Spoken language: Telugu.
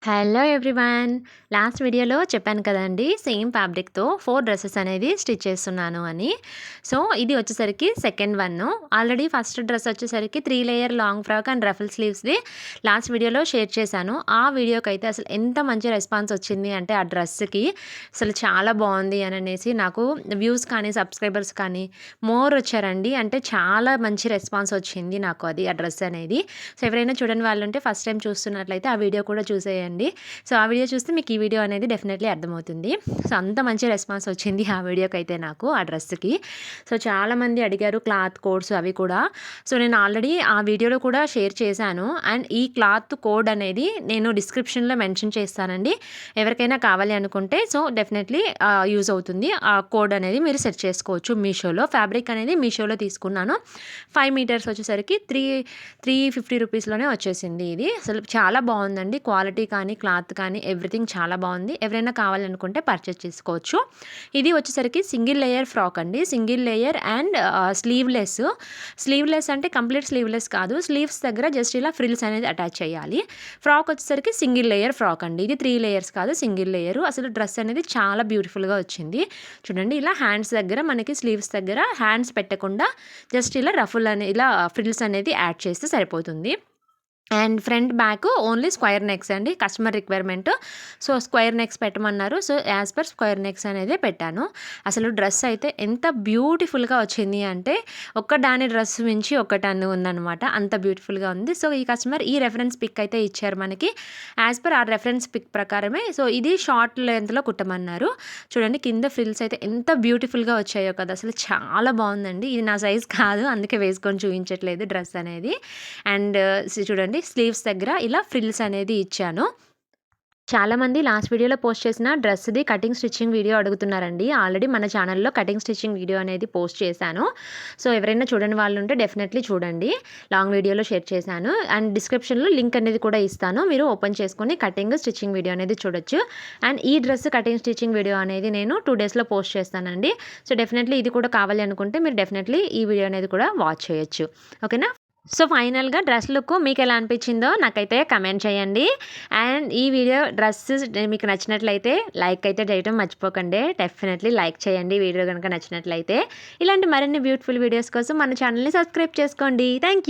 Hello everyone. లాస్ట్ వీడియోలో చెప్పాను కదండీ! సేమ్ ఫ్యాబ్రిక్‌తో 4 డ్రెసెస్ అనేది స్టిచ్ చేస్తున్నాను అని. సో, ఇది వచ్చేసరికి second one. Already first dress వచ్చేసరికి 3 layer long frock and ruffle స్లీవ్స్‌ది లాస్ట్ వీడియోలో షేర్ చేశాను. ఆ వీడియోకైతే అసలు ఎంత మంచి రెస్పాన్స్ వచ్చింది అంటే ఆ డ్రెస్‌కి అసలు చాలా బావుంది అననేసి నాకు వ్యూస్ కానీ, సబ్స్క్రైబర్స్ కానీ మోర్ వచ్చారండి. అంటే చాలా మంచి రెస్పాన్స్ వచ్చింది నాకు అది ఆ డ్రెస్ అనేది. సో, ఎవరైనా చూడని వాళ్ళుంటే ఫస్ట్ టైమ్ చూస్తున్నట్లయితే ఆ వీడియో కూడా చూసేయండి. సో, ఆ వీడియో చూస్తే మీకు ఈ వీడియో అనేది డెఫినెట్లీ అర్థమవుతుంది. సో, అంత మంచి రెస్పాన్స్ వచ్చింది ఆ వీడియోకైతే నాకు ఆ డ్రెస్‌కి. సో, చాలామంది అడిగారు క్లాత్ కోడ్స్ అవి కూడా. సో, నేను ఆల్రెడీ ఆ వీడియోలో కూడా షేర్ చేశాను. అండ్ ఈ క్లాత్ కోడ్ అనేది నేను డిస్క్రిప్షన్‌లో మెన్షన్ చేస్తానండి. ఎవరికైనా కావాలి అనుకుంటే సో, డెఫినెట్లీ యూజ్ అవుతుంది. ఆ కోడ్ అనేది మీరు సెర్చ్ చేసుకోవచ్చు మీషోలో. ఫ్యాబ్రిక్ అనేది మీషోలో తీసుకున్నాను. 5 మీటర్స్ వచ్చేసరికి 350 రూపీస్‌లోనే వచ్చేసింది ఇది. అసలు చాలా బావుందండి. క్వాలిటీ కానీ, క్లాత్ కానీ ఎవ్రీథింగ్ చాలా బావుంది. ఎవరైనా కావాలనుకుంటే పర్చేస్ చేసుకోవచ్చు. ఇది వచ్చేసరికి సింగిల్ లేయర్ ఫ్రాక్ అండి. Single layer and sleeveless. Sleeveless అంటే కంప్లీట్ స్లీవ్‌లెస్ కాదు. స్లీవ్స్ దగ్గర జస్ట్ ఇలా ఫ్రిల్స్ అనేది అటాచ్ చేయాలి. ఫ్రాక్ వచ్చేసరికి సింగిల్ లేయర్ ఫ్రాక్ అండి. ఇది 3 లేయర్స్ కాదు, సింగిల్ లేయరు. అసలు డ్రెస్ అనేది చాలా బ్యూటిఫుల్‌గా వచ్చింది. చూడండి ఇలా హ్యాండ్స్ దగ్గర మనకి స్లీవ్స్ దగ్గర హ్యాండ్స్ పెట్టకుండా జస్ట్ ఇలా రఫుల్ అనే ఇలా ఫ్రిల్స్ అనేది యాడ్ చేస్తే సరిపోతుంది. And front back only square necks అండి. Customer requirement. So, square necks పెట్టమన్నారు. So, as per square necks అనేదే పెట్టాను. అసలు డ్రెస్ అయితే ఎంత బ్యూటిఫుల్‌గా వచ్చింది అంటే ఒక్కదాని డ్రెస్ మించి ఒకటని ఉందనమాట. అంత బ్యూటిఫుల్‌గా ఉంది. సో, ఈ కస్టమర్ ఈ రెఫరెన్స్ పిక్ అయితే ఇచ్చారు మనకి. యాజ్ పర్ ఆ రెఫరెన్స్ పిక్ ప్రకారమే సో, ఇది షార్ట్ లెంత్‌లో కుట్టమన్నారు. చూడండి కింద ఫ్రిల్స్ అయితే ఎంత బ్యూటిఫుల్‌గా వచ్చాయో కదా! అసలు చాలా బావుందండి. ఇది నా సైజ్ కాదు. అందుకే వేసుకొని చూయించట్లేదు డ్రెస్ అనేది. అండ్ చూడండి స్లీవ్స్ దగ్గర ఇలా ఫ్రిల్స్ అనేది ఇచ్చాను. చాలామంది లాస్ట్ వీడియోలో పోస్ట్ చేసిన డ్రెస్‌ది కటింగ్ స్టిచ్చింగ్ వీడియో అడుగుతున్నారండి. ఆల్రెడీ మన ఛానల్‌లో కటింగ్ స్టిచ్చింగ్ వీడియో అనేది పోస్ట్ చేశాను. సో, ఎవరైనా చూడని వాళ్ళు ఉంటే డెఫినెట్లీ చూడండి. లాంగ్ వీడియోలో షేర్ చేశాను. అండ్ డిస్క్రిప్షన్‌లో లింక్ అనేది కూడా ఇస్తాను. మీరు ఓపెన్ చేసుకొని కటింగ్ స్టిచ్చింగ్ వీడియో అనేది చూడొచ్చు. అండ్ ఈ డ్రెస్ కటింగ్ స్టిచ్చింగ్ వీడియో అనేది నేను 2 డేస్‌లో పోస్ట్ చేస్తానండి. సో, డెఫినెట్లీ ఇది కూడా కావాలి అనుకుంటే మీరు డెఫినెట్లీ ఈ వీడియో అనేది కూడా వాచ్ చేయొచ్చు. ఓకేనా? సో, ఫైనల్‌గా డ్రెస్ లుక్ మీకెలా అనిపించిందో నాకైతే కమెంట్ చేయండి. అండ్ ఈ వీడియో డ్రెస్ మీకు నచ్చినట్లయితే లైక్ అయితే చేయడం మర్చిపోకండి. డెఫినెట్లీ లైక్ చేయండి వీడియో గనుక నచ్చినట్లయితే. ఇలాంటి మరిన్ని బ్యూటిఫుల్ వీడియోస్ కోసం మన ఛానల్‌ని సబ్స్క్రైబ్ చేసుకోండి. Thank you.